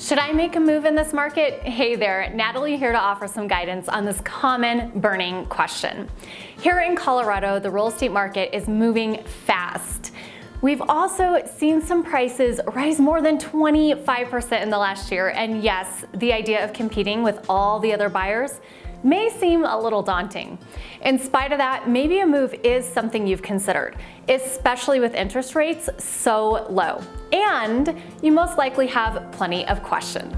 Should I make a move in this market? Hey there, Natalie here to offer some guidance on this common burning question. Here in Colorado, the real estate market is moving fast. We've also seen some prices rise more than 25% in the last year, and yes, the idea of competing with all the other buyers may seem a little daunting. In spite of that, maybe a move is something you've considered, especially with interest rates so low. And you most likely have plenty of questions.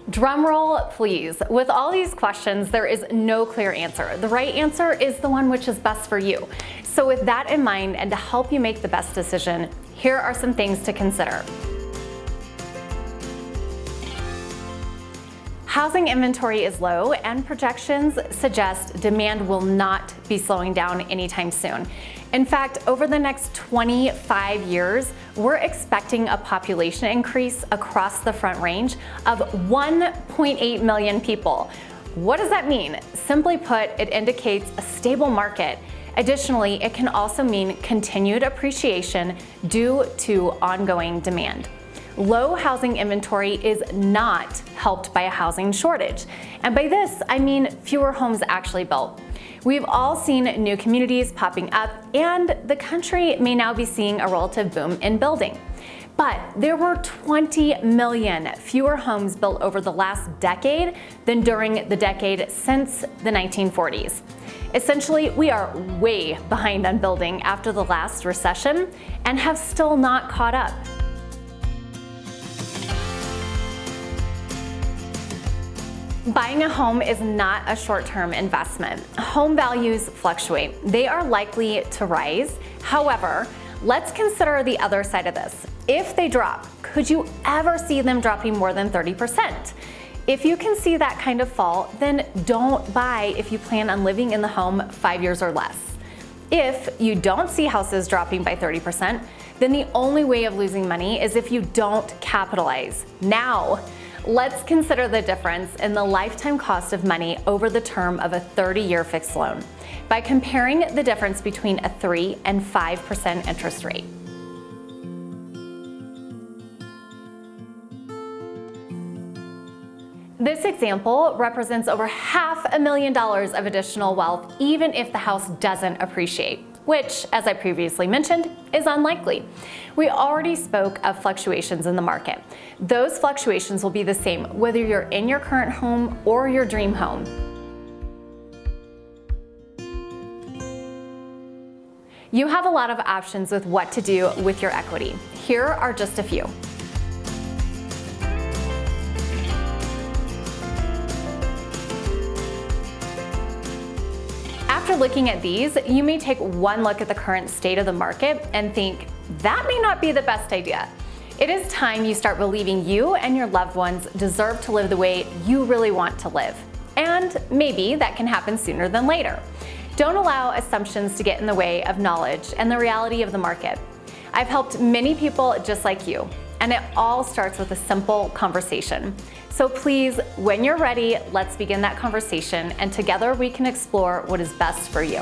Drumroll, please. With all these questions, there is no clear answer. The right answer is the one which is best for you. So with that in mind, and to help you make the best decision, here are some things to consider. Housing inventory is low, and projections suggest demand will not be slowing down anytime soon. In fact, over the next 25 years, we're expecting a population increase across the Front Range of 1.8 million people. What does that mean? Simply put, it indicates a stable market. Additionally, it can also mean continued appreciation due to ongoing demand. Low housing inventory is not helped by a housing shortage. And by this, I mean fewer homes actually built. We've all seen new communities popping up, and the country may now be seeing a relative boom in building. But there were 20 million fewer homes built over the last decade than during the decade since the 1940s. Essentially, we are way behind on building after the last recession and have still not caught up. Buying a home is not a short-term investment. Home values fluctuate. They are likely to rise. However, let's consider the other side of this. If they drop, could you ever see them dropping more than 30%? If you can see that kind of fall, then don't buy if you plan on living in the home 5 years or less. If you don't see houses dropping by 30%, then the only way of losing money is if you don't capitalize now. Let's consider the difference in the lifetime cost of money over the term of a 30-year fixed loan by comparing the difference between a 3 and 5% interest rate. This example represents over $500,000 of additional wealth even if the house doesn't appreciate, which, as I previously mentioned, is unlikely. We already spoke of fluctuations in the market. Those fluctuations will be the same whether you're in your current home or your dream home. You have a lot of options with what to do with your equity. Here are just a few. After looking at these, you may take one look at the current state of the market and think, that may not be the best idea. It is time you start believing you and your loved ones deserve to live the way you really want to live. And maybe that can happen sooner than later. Don't allow assumptions to get in the way of knowledge and the reality of the market. I've helped many people just like you, and it all starts with a simple conversation. So please, when you're ready, let's begin that conversation, and together we can explore what is best for you.